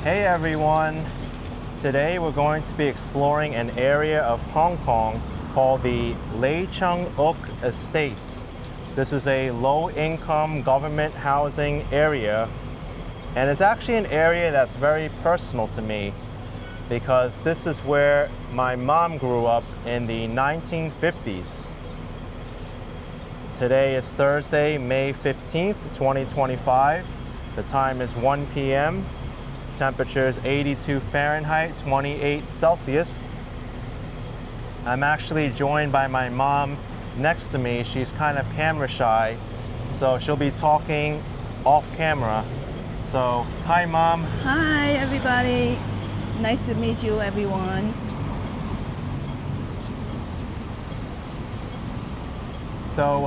Hey everyone! Today we're going to be exploring an area of Hong Kong called the Lei Cheng Uk Estate. This is a low-income government housing area, and it's actually an area that's very personal to me because this is where my mom grew up in the 1950s. Today is Thursday, May 15th, 2025. The time is 1 p.m. Temperature is 82 Fahrenheit, 28 Celsius. I'm actually joined by my mom next to me. She's kind of camera shy, so she'll be talking off camera. So, hi Mom. Hi everybody. Nice to meet you everyone. So,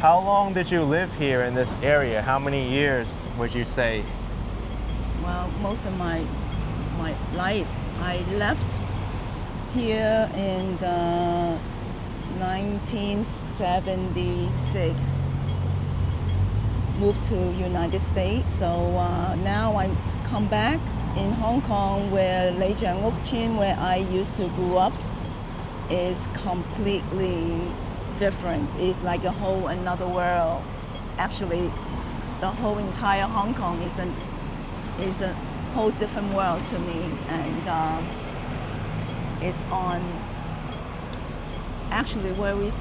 how long did you live here in this area? How many years would you say? Well, most of my life, I left here in 1976. Moved to United States. So now I come back in Hong Kong, where Lei Cheng Uk Estate, where I used to grow up, is completely different. It's like a whole another world. Actually, the whole entire Hong Kong is a whole different world to me, and it's on actually where we're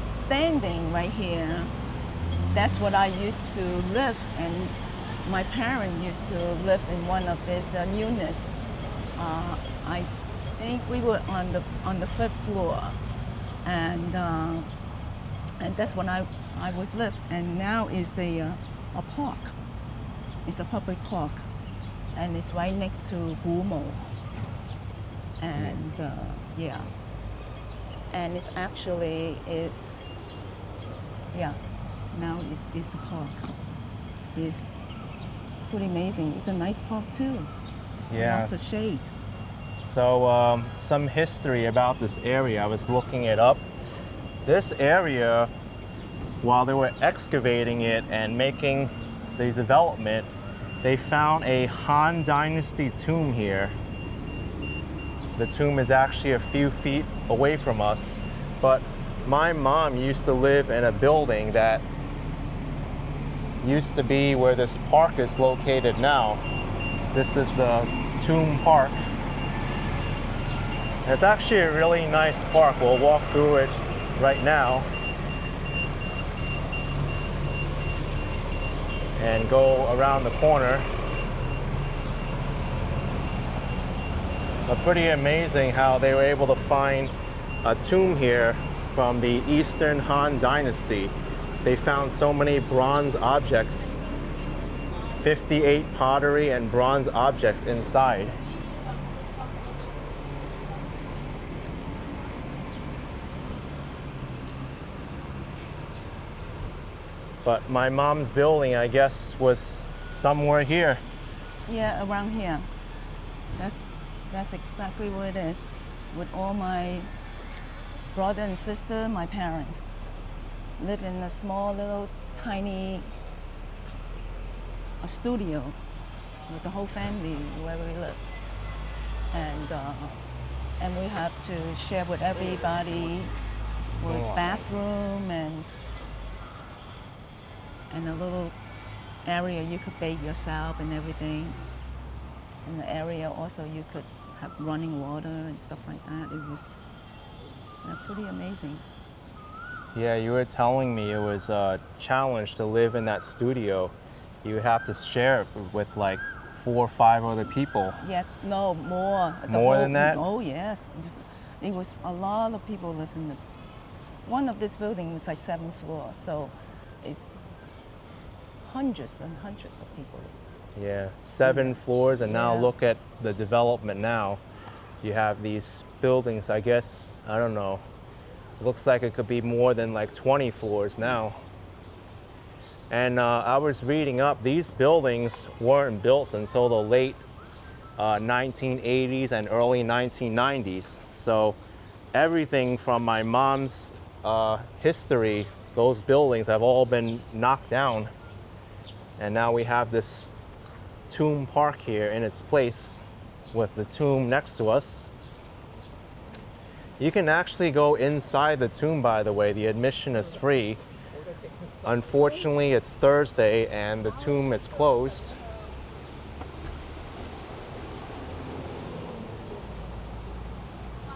standing right here. That's what I used to live, and my parents used to live in one of these units. I think we were on the fifth floor, and that's when I was live. And now it's a park. It's a public park, and it's right next to Gumo. And yeah, and it's actually now it's a park. It's pretty amazing. It's a nice park too. Yeah. Lots of shade. So, some history about this area. I was looking it up. This area, while they were excavating it and making the development, they found a Han Dynasty tomb here. The tomb is actually a few feet away from us, but my mom used to live in a building that used to be where this park is located now. This is the Tomb Park. And it's actually a really nice park. We'll walk through it right now and go around the corner. But pretty amazing how they were able to find a tomb here from the Eastern Han Dynasty. They found so many bronze objects, 58 pottery and bronze objects inside. But my mom's building, I guess, was somewhere here. Yeah, around here. That's exactly where it is. With all my brother and sister, my parents live in a small little tiny studio with the whole family where we lived, and we have to share with everybody with bathroom and a little area you could bathe yourself and everything. In the area also you could have running water and stuff like that. It was pretty amazing. Yeah, you were telling me it was a challenge to live in that studio. You would have to share it with like 4 or 5 other people. Yes, no, more. More than that? Oh, yes. It was a lot of people live in one of this building is like 7th floor, so it's hundreds and hundreds of people. Yeah, 7 floors, and now look at the development now. You have these buildings, I guess, I don't know, looks like it could be more than like 20 floors now. And I was reading up, these buildings weren't built until the late 1980s and early 1990s. So everything from my mom's history, those buildings have all been knocked down. And now we have this tomb park here in its place with the tomb next to us. You can actually go inside the tomb, by the way. The admission is free. Unfortunately, it's Thursday and the tomb is closed.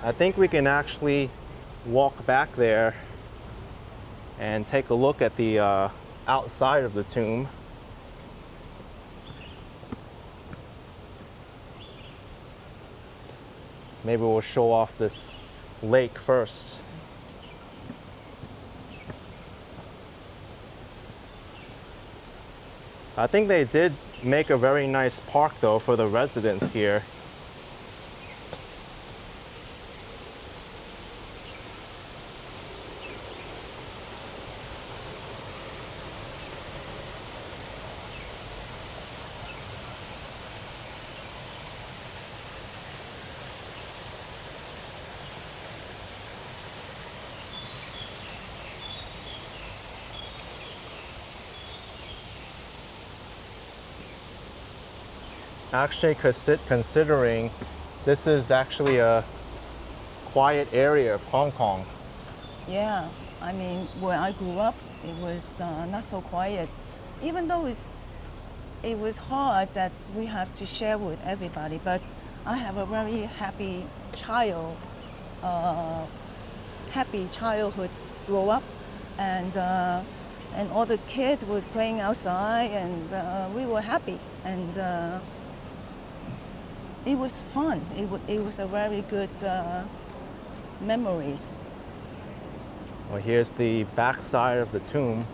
I think we can actually walk back there and take a look at the outside of the tomb. Maybe we'll show off this lake first. I think they did make a very nice park though for the residents here. Actually, considering this is actually a quiet area of Hong Kong. Yeah, I mean, where I grew up, it was not so quiet. Even though it was hard that we have to share with everybody, but I have a very happy childhood grow up, and all the kids was playing outside, and we were happy, and it was fun. It was a very good memories. Well, here's the back side of the tomb.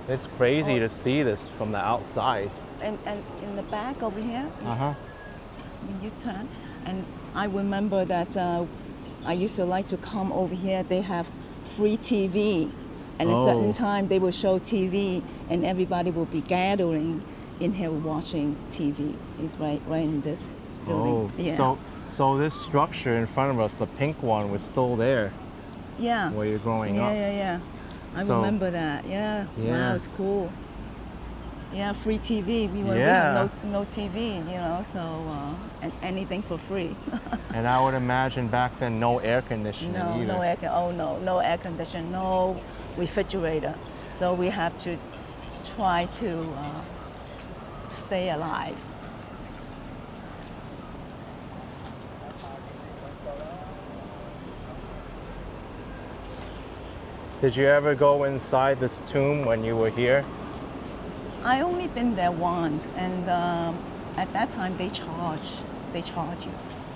It's crazy to see this from the outside. And in the back over here, Uh-huh. when you turn, and I remember that I used to like to come over here. They have free TV, and at a certain time they will show TV, and everybody will be gathering in here watching TV. It's right in this building. Oh, yeah. So this structure in front of us, the pink one, was still there. Yeah. Where you're growing up. Yeah. I remember that. Yeah. Wow, it's cool. Yeah, free TV. We have no TV, you know, so and anything for free. And I would imagine back then no air conditioning either. No air conditioning, no refrigerator. So we have to try to stay alive. Did you ever go inside this tomb when you were here? I only been there once, and at that time they charge you.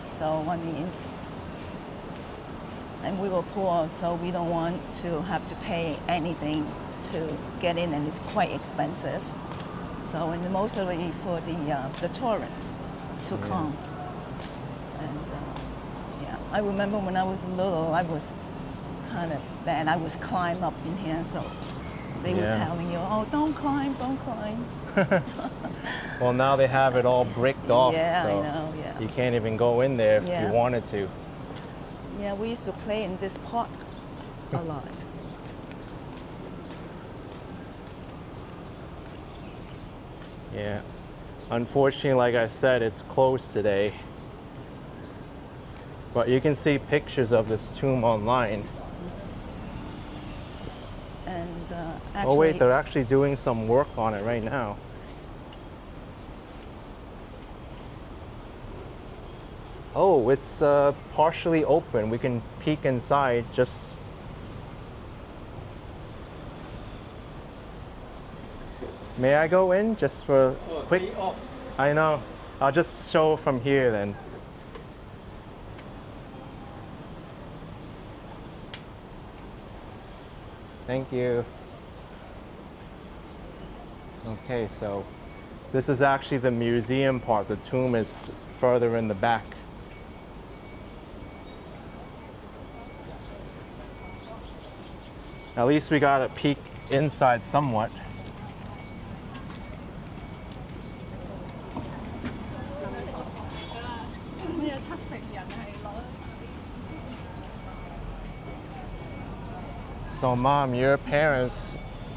So I mean, and we were poor, so we don't want to have to pay anything to get in, and it's quite expensive. So and mostly for the tourists to come. And I remember when I was little, I was kind of bad. I was climb up in here, so they were telling you, "Oh, don't climb." Well, now they have it all bricked off, so I know. Yeah. you can't even go in there if you wanted to. Yeah, we used to play in this park a lot. Yeah. Unfortunately, like I said, it's closed today. But you can see pictures of this tomb online. And oh wait, they're actually doing some work on it right now. Oh, it's partially open. We can peek inside just... May I go in just for quick? I know. I'll just show from here then. Thank you. Okay, so this is actually the museum part. The tomb is further in the back. At least we got a peek inside somewhat. So Mom, your parents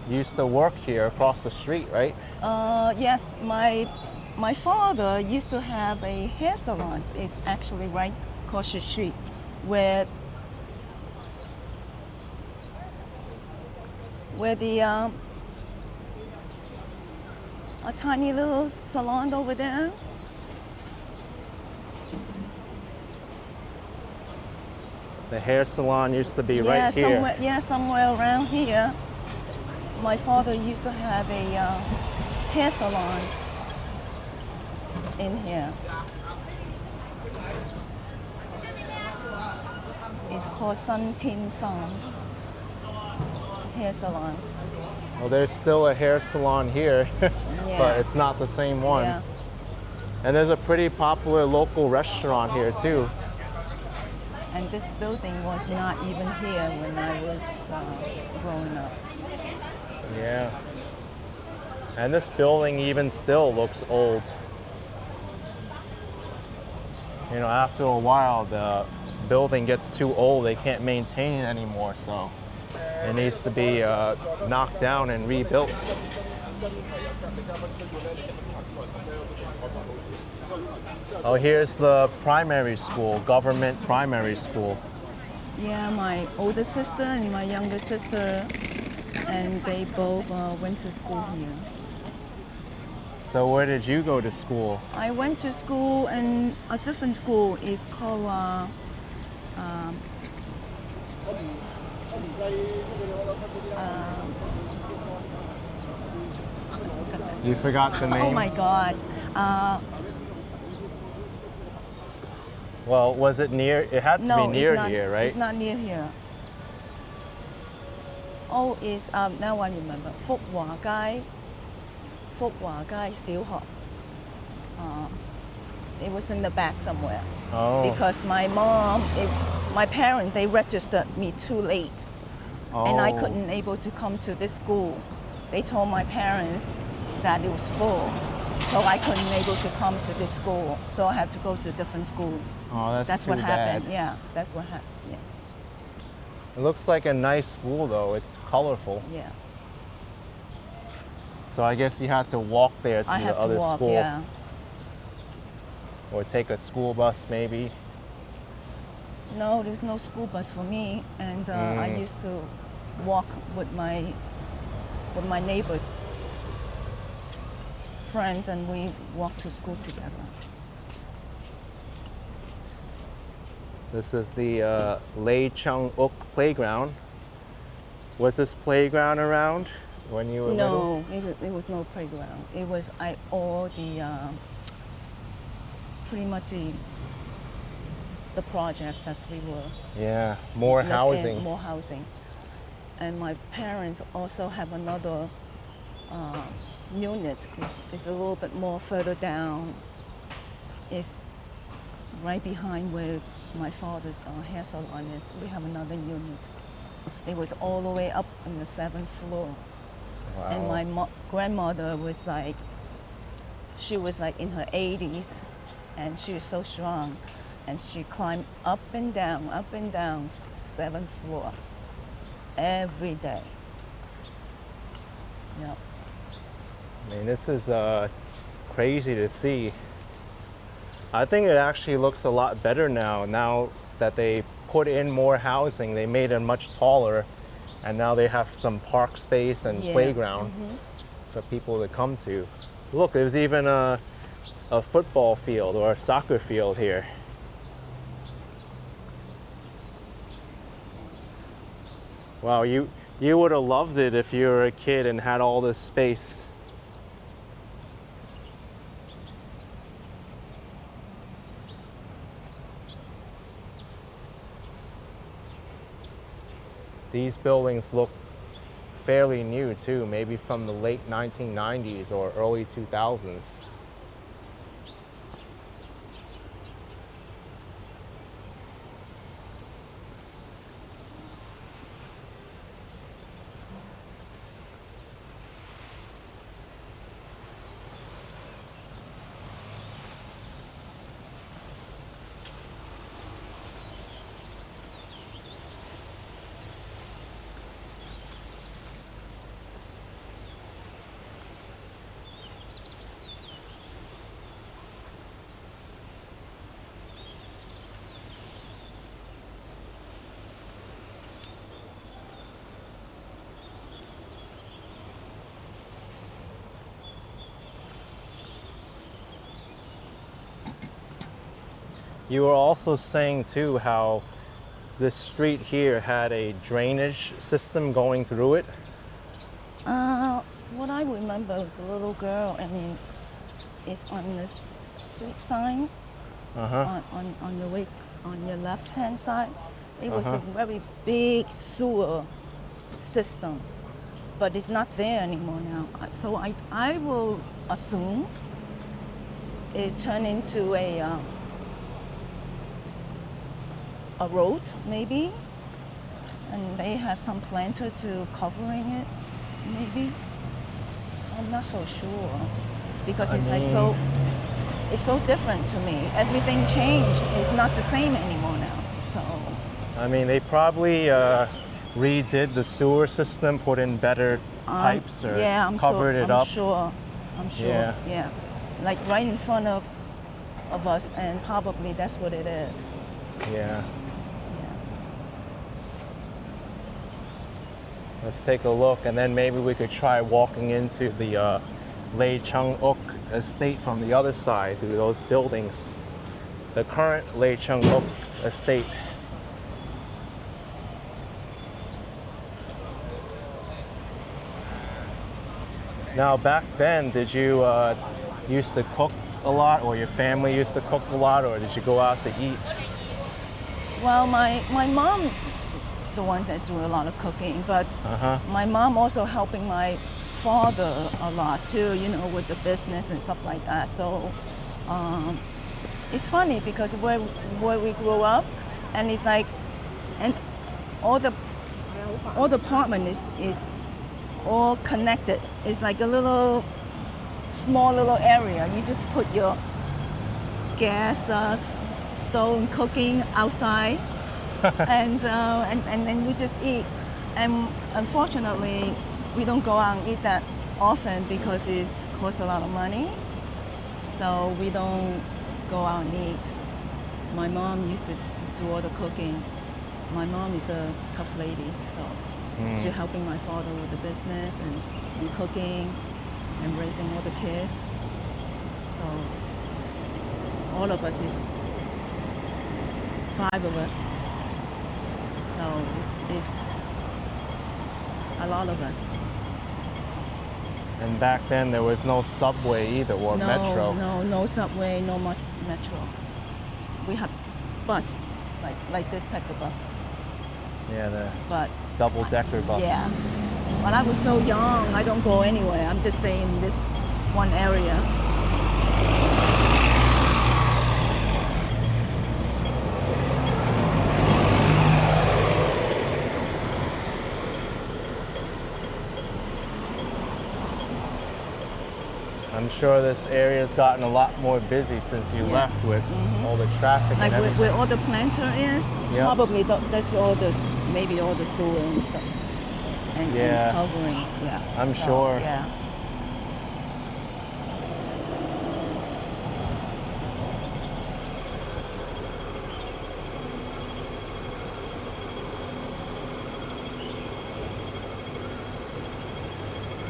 used to work here across the street, right? Yes, my father used to have a hair salon. It's actually right across the street, where the a tiny little salon over there. The hair salon used to be right here. Somewhere around here. My father used to have a hair salon in here. It's called Sun Tin Song Hair Salon. Well, there's still a hair salon here, Yeah. but it's not the same one. Yeah. And there's a pretty popular local restaurant here too. And this building was not even here when I was growing up. Yeah. And this building even still looks old. You know, after a while, the building gets too old. They can't maintain it anymore, so it needs to be knocked down and rebuilt. Oh, here's the primary school, government primary school. Yeah, my older sister and my younger sister, and they both went to school here. So where did you go to school? I went to school in a different school. It's called You forgot the name? oh my God. Well, was it near? It had to No, be near it's not, here, right? It's not near here. Oh, it's now I remember. 福華街小學. It was in the back somewhere. Oh. Because my parents, they registered me too late. Oh. And I couldn't able to come to this school. They told my parents that it was full. So I couldn't able to come to this school. So I had to go to a different school. Oh, that's what too happened. bad. Yeah, that's what happened. Yeah. It looks like a nice school though. It's colorful. Yeah. So I guess you had to walk there to I the have to other walk, school. yeah. Or take a school bus maybe. No, there's no school bus for me, and I used to walk with my neighbors, friends, and we walked to school together. This is the Lei Cheng Uk playground. Was this playground around when you were little? No, it was no playground. It was all the pretty much the project that we were. Yeah, more housing. More housing. And my parents also have another unit. It's a little bit more further down. It's right behind where my father's hair salon is. We have another unit. It was all the way up on the 7th floor. Wow. And my grandmother was like, she was like in her 80s, and she was so strong. And she climbed up and down, 7th floor, every day. Yeah. I mean, this is crazy to see. I think it actually looks a lot better now that they put in more housing. They made it much taller, and now they have some park space and playground for people to come to. Look, there's even a football field or a soccer field here. Wow, you would have loved it if you were a kid and had all this space. These buildings look fairly new too, maybe from the late 1990s or early 2000s. You were also saying too how this street here had a drainage system going through it. What I remember was a little girl, I mean, it's on the street sign on your way, on your left hand side. It was a very big sewer system, but it's not there anymore now. So I will assume it turned into a road maybe, and they have some planter to covering it maybe. I'm not so sure because it's so different to me. Everything changed. It's not the same anymore now. So I mean, they probably redid the sewer system, put in better pipes, or covered it up. I'm sure. Yeah, like right in front of us, and probably that's what it is. Yeah. Let's take a look, and then maybe we could try walking into the Lei Cheng Uk Estate from the other side through those buildings. The current Lei Cheng Uk Estate. Now, back then, did you used to cook a lot, or your family used to cook a lot, or did you go out to eat? Well, my mom is the one that do a lot of cooking, but my mom also helping my father a lot too, you know, with the business and stuff like that. So it's funny because where we grew up, and it's like, and all the apartment is all connected. It's like a small little area. You just put your gas stove cooking outside, and then you just eat. And unfortunately, we don't go out and eat that often because it costs a lot of money. So we don't go out and eat. My mom used to do all the cooking. My mom is a tough lady, so she's helping my father with the business and cooking and raising all the kids. So all of us is 5 of us. So it's a lot of us. And back then there was no subway either, or metro. No subway, no metro. We have bus, like this type of bus. Yeah, but double-decker buses. Yeah, but I was so young, I don't go anywhere. I'm just staying in this one area. I'm sure this area's gotten a lot more busy since you left with all the traffic like and everything. Where all the planter is, probably that's all maybe all the sewer and stuff. And covering, I'm sure. Yeah.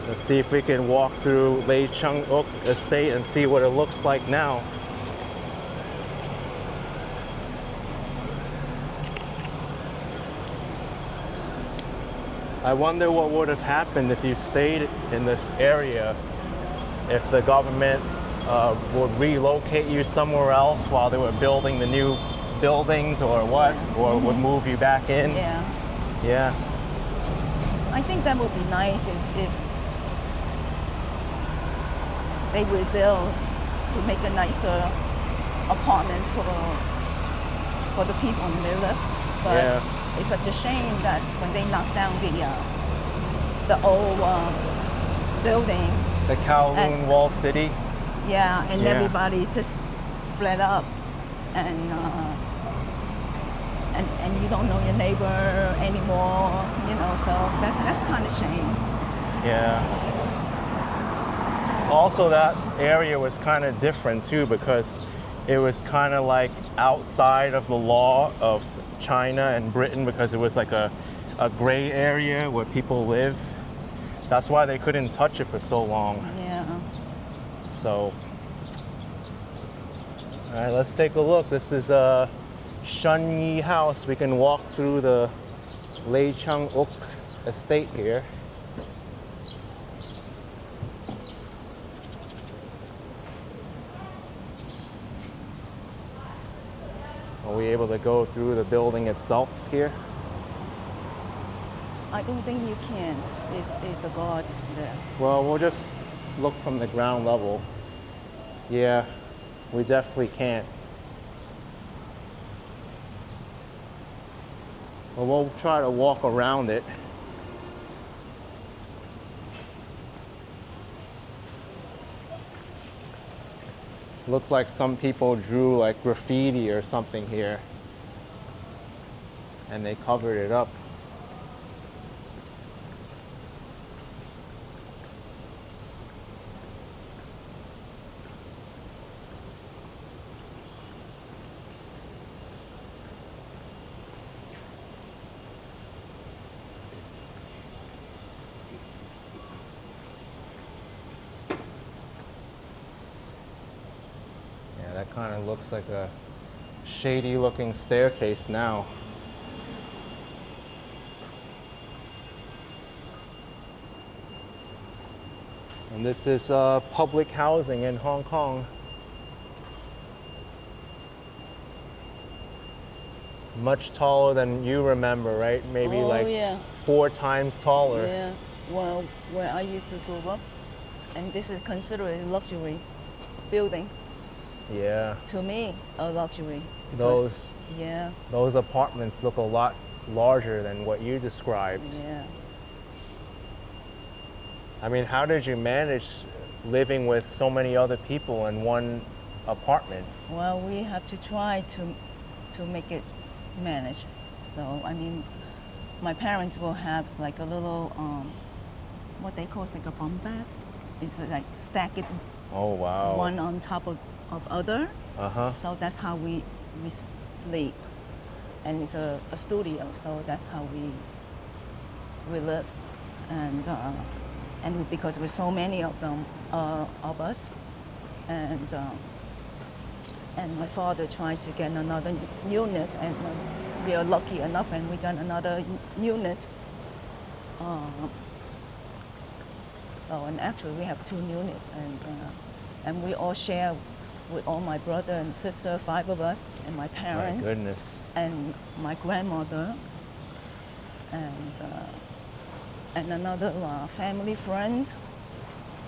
Let's see if we can walk through Lei Cheng Uk Estate and see what it looks like now. I wonder what would have happened if you stayed in this area, if the government would relocate you somewhere else while they were building the new buildings, or what, or would move you back in. Yeah. I think that would be nice if they would build to make a nicer apartment for the people when they live. But it's such a shame that when they knocked down the old building, the Kowloon Wall City. Yeah, and everybody just split up, and you don't know your neighbor anymore, you know. So that's kind of shame. Yeah. Also, that area was kind of different too, because it was kind of like outside of the law of China and Britain, because it was like a gray area where people live. That's why they couldn't touch it for so long. Yeah. So All right, let's take a look. This is a Shun house. We can walk through the Lei Cheng Uk Estate here. Are we able to go through the building itself here? I don't think you can't. There's a guard there. Well, we'll just look from the ground level. Yeah, we definitely can't. Well, we'll try to walk around it. Looks like some people drew like graffiti or something here, and they covered it up. That kind of looks like a shady looking staircase now. And this is public housing in Hong Kong. Much taller than you remember, right? Maybe like yeah. 4 times taller. Yeah. Well, where I used to grow up, and this is considered a luxury building. Yeah. To me, a luxury. Those Yeah. Those apartments look a lot larger than what you described. Yeah. I mean, how did you manage living with so many other people in one apartment? Well, we have to try to make it manage. So I mean, my parents will have like a little what they call like a bunk bed. It's like stack it Oh wow. one on top of other. Uh-huh. So that's how we sleep, and it's a studio. So that's how we lived, and because with so many of them of us, and my father tried to get another unit, and we are lucky enough, and we got another unit. So and actually we have 2 units, and we all share with all my brother and sister, 5 of us, and my parents, My goodness. and my grandmother, and another family friend,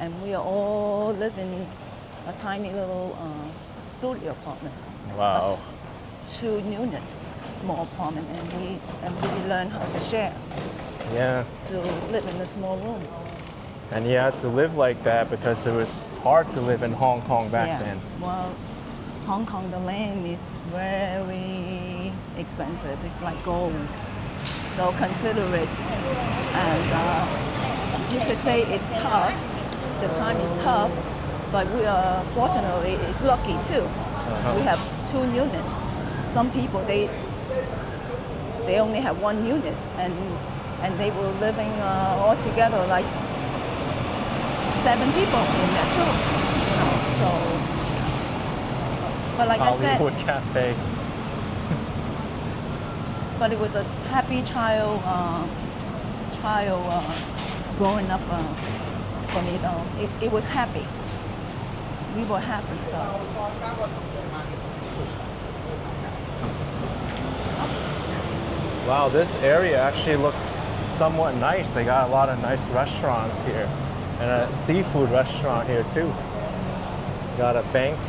and we are all live in a tiny little studio apartment. Wow. 2 unit, small apartment, and we learn how to share, Yeah. to live in a small room. And you had to live like that because it was hard to live in Hong Kong back then. Well, Hong Kong, the land is very expensive. It's like gold. So consider it. And you could say it's tough. The time is tough, but we are fortunately it's lucky too. We have 2 units. Some people they only have 1 unit, and they were living all together like 7 people in there too, you know. So, but like I said, Hollywood Cafe. but it was a happy child growing up for me. It was happy. We were happy. So. Wow, this area actually looks somewhat nice. They got a lot of nice restaurants here. And a seafood restaurant here too. Got a bank.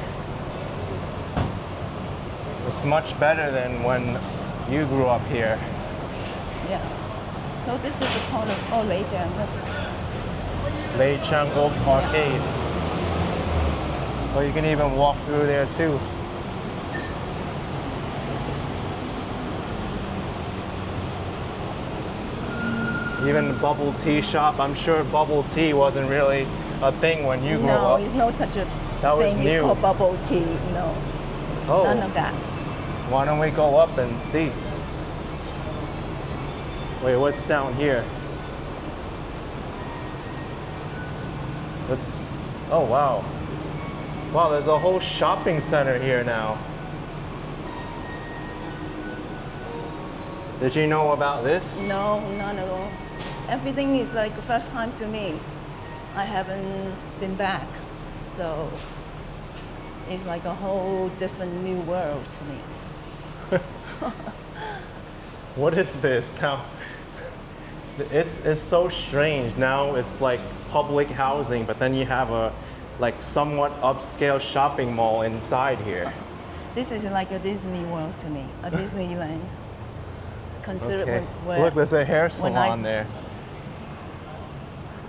It's much better than when you grew up here. Yeah. So this is a part of Lei Cheng Uk. Lei Cheng Uk Arcade. Well, you can even walk through there too. Even the bubble tea shop. I'm sure bubble tea wasn't really a thing when you grew up. No, it's no such a That was thing. It's new. called bubble tea. No, Oh, none of that. why don't we go up and see? Wait, what's down here? Oh wow. Wow, there's a whole shopping center here now. Did you know about this? No, none at all. Everything is like the first time to me. I haven't been back, so it's like a whole different new world to me. What is this now? It's so strange. Now it's like public housing, but then you have a like somewhat upscale shopping mall inside here. This is like a Disney World to me, a Disneyland. Consider Okay. where Look, there's a hair when I- salon there.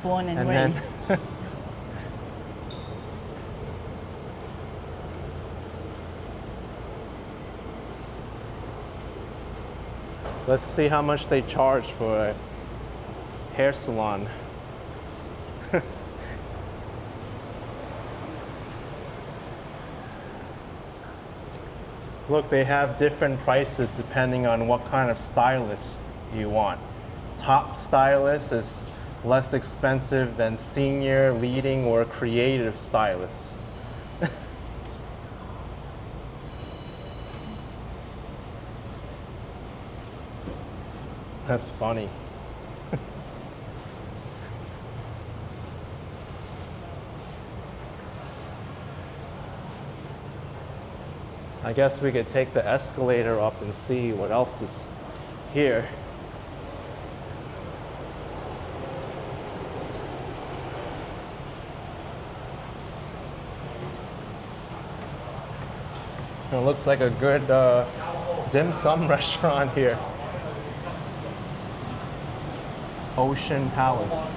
born and And raised. then let's see how much they charge for a hair salon. Look, they have different prices depending on what kind of stylist you want. Top stylist is less expensive than senior, leading, or creative stylist. That's funny. I guess we could take the escalator up and see what else is here. It looks like a good dim sum restaurant here. Ocean Palace.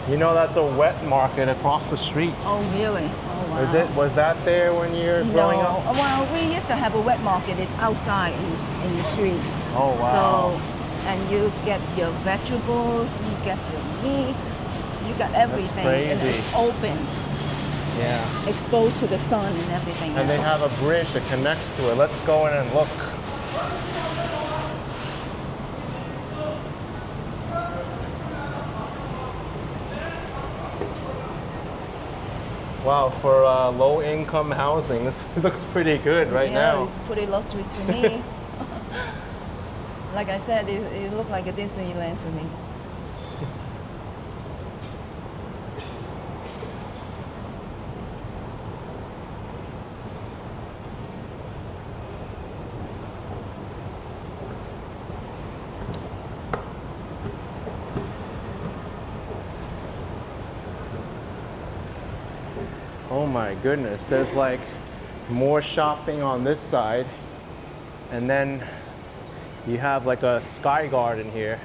You know that's a wet market across the street. Oh, really? Oh, wow. Was that there when you were growing No. up? Well, we used to have a wet market. It's outside in the street. Oh, wow. So, and you get your vegetables, you get your meat, you got everything. And crazy. it's opened, Yeah. exposed to the sun and everything And they else. have a bridge that connects to it. Let's go in and look. Wow, for low-income housing, this looks pretty good right yeah, now. it's pretty luxury to me. Like I said, it looked like a Disneyland to me. Oh my goodness, there's like more shopping on this side, and then you have like a sky garden here.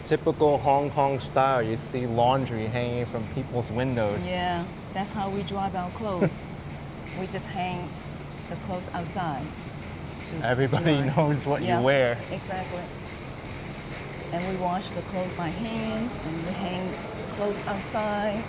Typical Hong Kong style, you see laundry hanging from people's windows. Yeah, that's how we dry our clothes. We just hang the clothes outside. To Everybody dry. knows what Yeah, you wear. Exactly. And we wash the clothes by hand, and we hang clothes outside.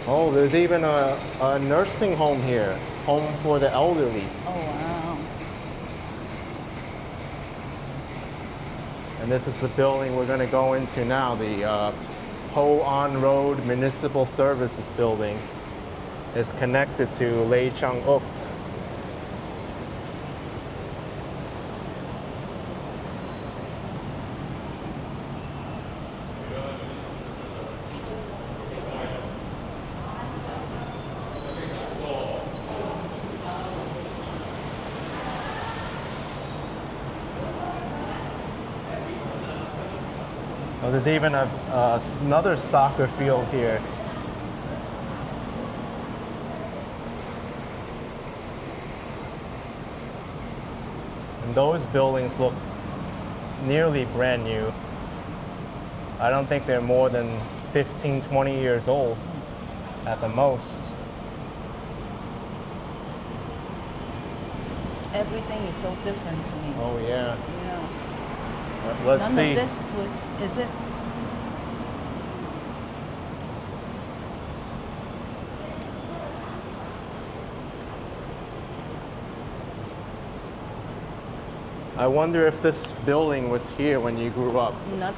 Oh, there's even a nursing home here, home for the elderly. Oh, wow. And this is the building we're going to go into now, the Po On Road Municipal Services Building. Is connected to Lei Cheng Uk. Oh, there's even another soccer field here. And those buildings look nearly brand new. I don't think they're more than 15, 20 years old at the most. Everything is so different to me. Oh yeah. Yeah. Let's None see. of this is this. I wonder if this building was here when you grew up.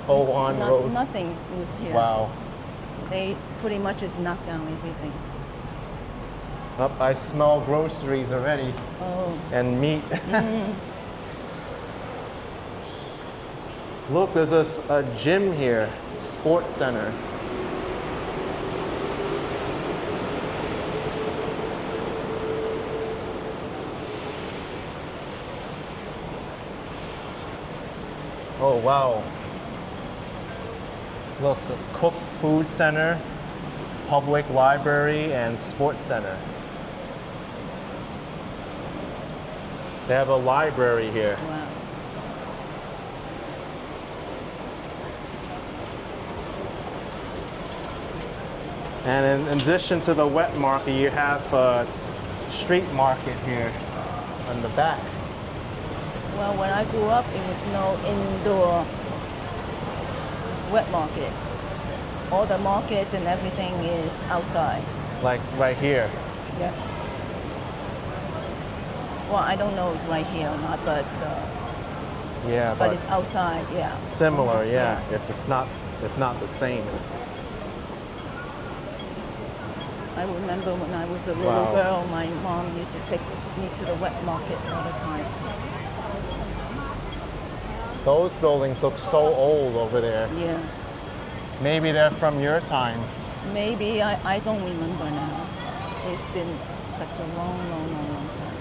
Road. Nothing was here. Wow. They pretty much just knocked down everything. Up, I smell groceries already. Oh. And meat. Look, there's a gym here, sports center. Oh wow. Look, a Cook Food Center, public library, and sports center. They have a library here. Wow. And in addition to the wet market, you have a street market here on the back. Well, when I grew up, it was no indoor wet market. All the market and everything is outside. Like right here. Yes. Well, I don't know if it's right here or not, but Yeah, but it's outside. Yeah. similar, yeah. If not the same. I remember when I was a little Wow. girl, my mom used to take me to the wet market all the time. Those buildings look so old over there. Yeah. Maybe they're from your time. Maybe I don't remember now. It's been such a long time.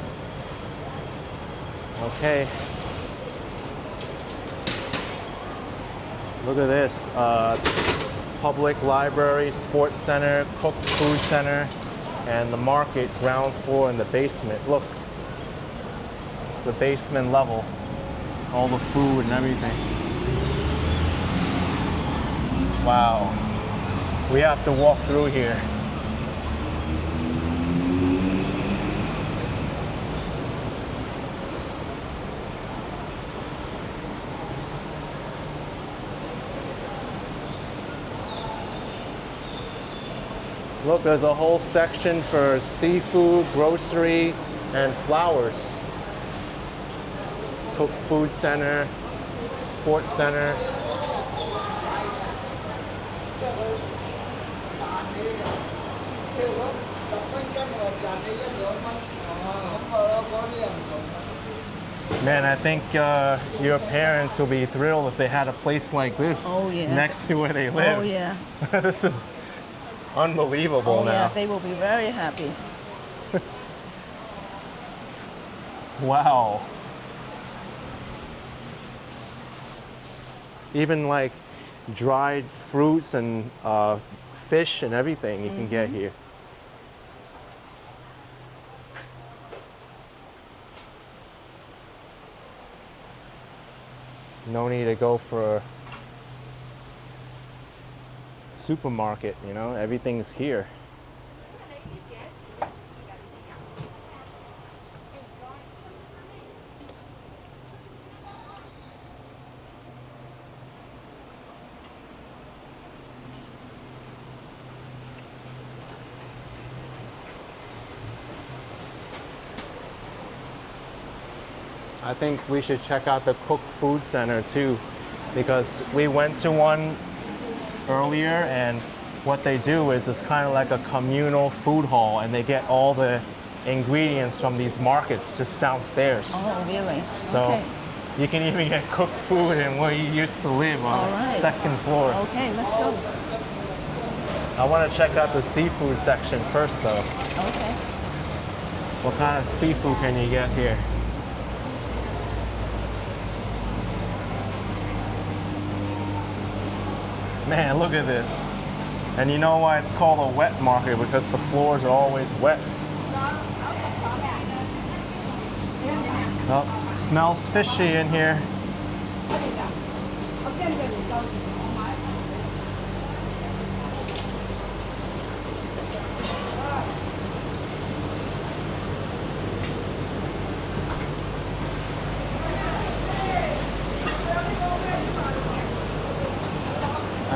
Okay. Look at this. Public library, sports center, Cook Food Center, and the market, ground floor and the basement. Look, it's the basement level. All the food and everything. Wow. We have to walk through here. Look, there's a whole section for seafood, grocery, and flowers. Cook Food Center, Sports Center. Man, I think your parents will be thrilled if they had a place like this next to where they live. Oh yeah. This is unbelievable Oh now. yeah, they will be very happy. Wow. Even like dried fruits and fish and everything you can get here. No need to go for a supermarket, you know, everything's here. I think we should check out the Cook Food Center too, because we went to one earlier, and what they do is it's kind of like a communal food hall, and they get all the ingredients from these markets just downstairs. Oh really? So Okay. you can even get cooked food in where you used to live on All the right. second floor. Okay, let's go. I want to check out the seafood section first though. Okay. What kind of seafood can you get here? Man, look at this. And you know why it's called a wet market? Because the floors are always wet. Oh, it smells fishy in here.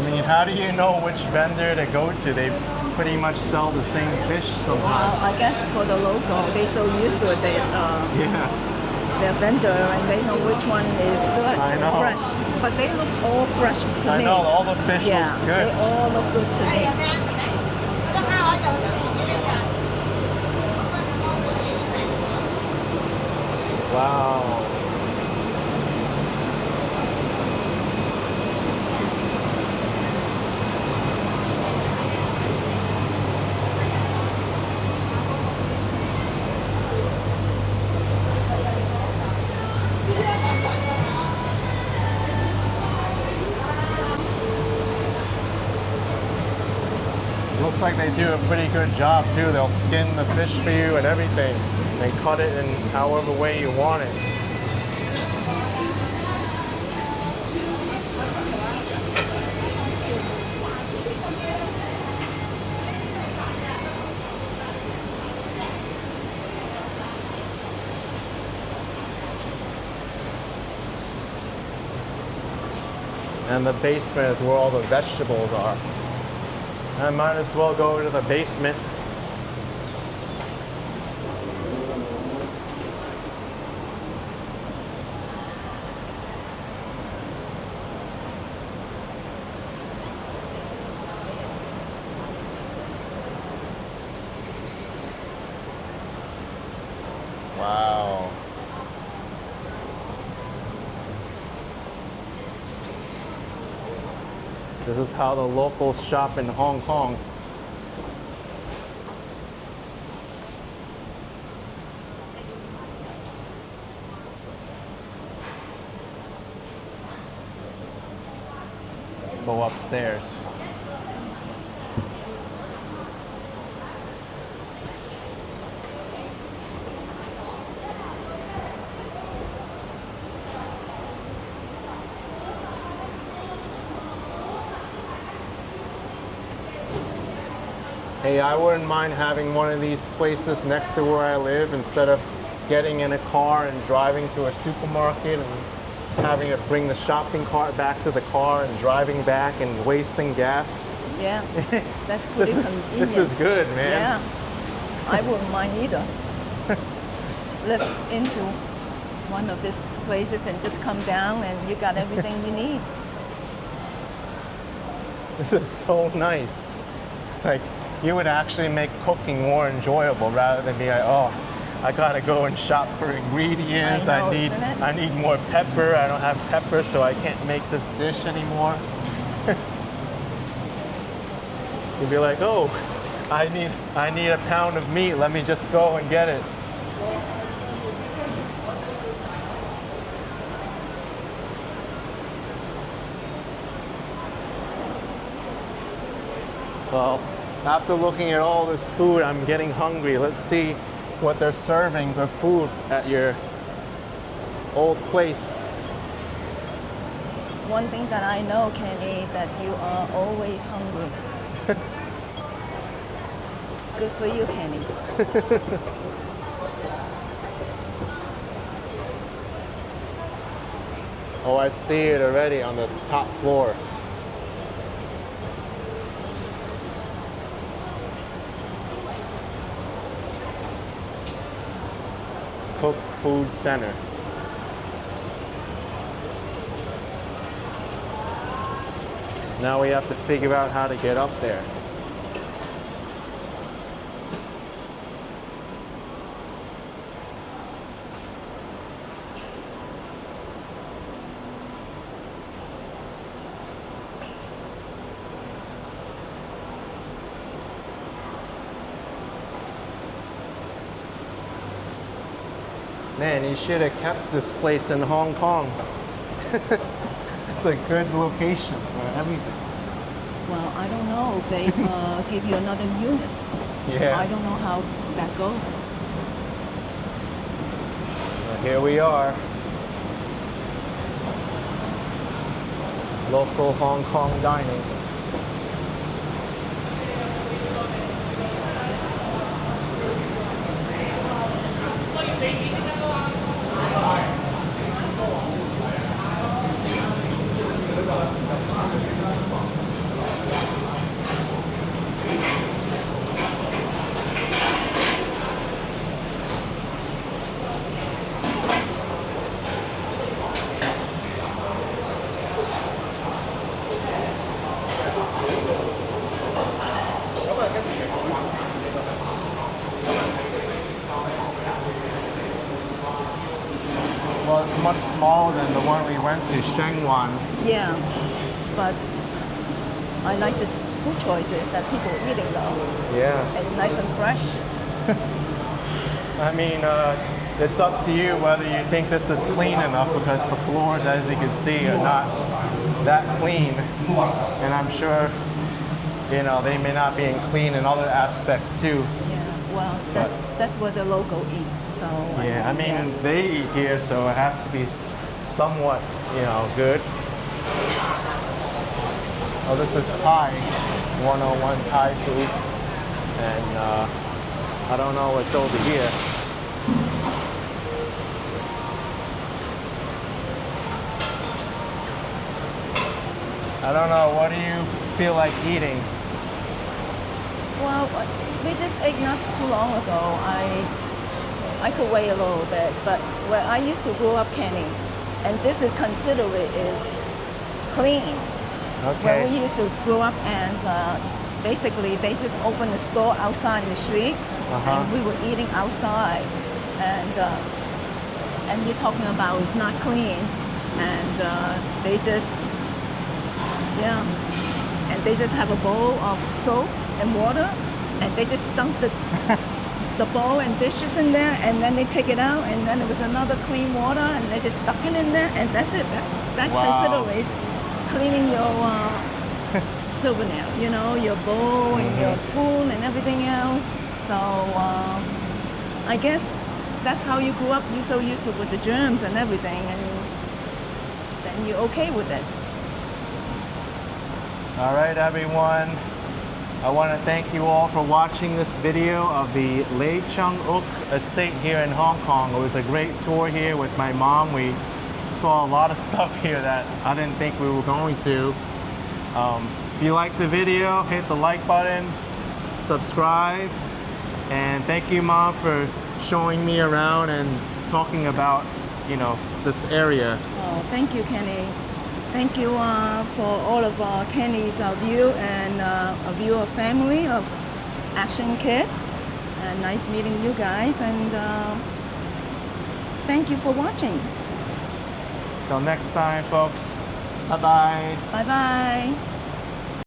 mean, how do you know which vendor to go to? They pretty much sell the same fish sometimes. I guess for the local, they're so used to it, Yeah, their vendor, and they know which one is good I and know. fresh. But they look all fresh to I me. know, all the fish Yeah, looks good. they all look good to me. Wow. Looks like they do a pretty good job too. They'll skin the fish for you and everything and cut it in however way you want it. And the basement is where all the vegetables are. I might as well go to the basement. Wow. This is how the locals shop in Hong Kong. Let's go upstairs. Hey, I wouldn't mind having one of these places next to where I live instead of getting in a car and driving to a supermarket and having to bring the shopping cart back to the car and driving back and wasting gas. Yeah, that's pretty convenient. This is good, man. Yeah, I wouldn't mind either. Live into one of these places and just come down and you got everything you need. This is so nice. Like, you would actually make cooking more enjoyable rather than be like, oh, I gotta go and shop for ingredients. I know, isn't it? I need more pepper. I don't have pepper, so I can't make this dish anymore. You'd be like, oh, I need a pound of meat. Let me just go and get it. Well, after looking at all this food, I'm getting hungry. Let's see what they're serving for food at your old place. One thing that I know, Kenny, that you are always hungry. Good for you, Kenny. Oh, I see it already on the top floor. Cook Food Center. Now we have to figure out how to get up there. Man, you should have kept this place in Hong Kong. It's a good location for everything. Well, I don't know. They give you another unit. Yeah. I don't know how that goes. Well, here we are. Local Hong Kong dining. smaller than the one we went to, Shengwan. Yeah, but I like the food choices that people are eating though. Yeah. It's nice and fresh. I mean, it's up to you whether you think this is clean enough, because the floors, as you can see, are not that clean. And I'm sure, you know, they may not be clean in other aspects too. Yeah, well, that's what the local eat. So Yeah, I mean, they eat here, so it has to be somewhat, you know, good. Oh, this is Thai, 101 Thai food. And I don't know what's over here. I don't know, what do you feel like eating? Well, we just ate not too long ago. I could wait a little bit, but where I used to grow up, Kenny, and this is considered is cleaned. Where we Okay. used to grow up, and basically they just opened a store outside in the street, and we were eating outside, and you're talking about it's not clean, and they just and they just have a bowl of soap and water, and they just dump the bowl and dishes in there, and then they take it out, and then there was another clean water, and they just stuck it in there, and that's it. That Wow. considered is cleaning your souvenir, you know, your bowl and your spoon and everything else. So I guess that's how you grew up. You're so used to with the germs and everything, and then you're okay with it. All right, everyone. I want to thank you all for watching this video of the Lei Cheng Uk Estate here in Hong Kong. It was a great tour here with my mom. We saw a lot of stuff here that I didn't think we were going to. If you like the video, hit the like button, subscribe, and thank you, Mom, for showing me around and talking about, you know, this area. Oh, thank you, Kenny. Thank you for all of Kenny's view and a view of family of ActionKid. And nice meeting you guys, and thank you for watching. Till next time, folks. Bye-bye. Bye-bye.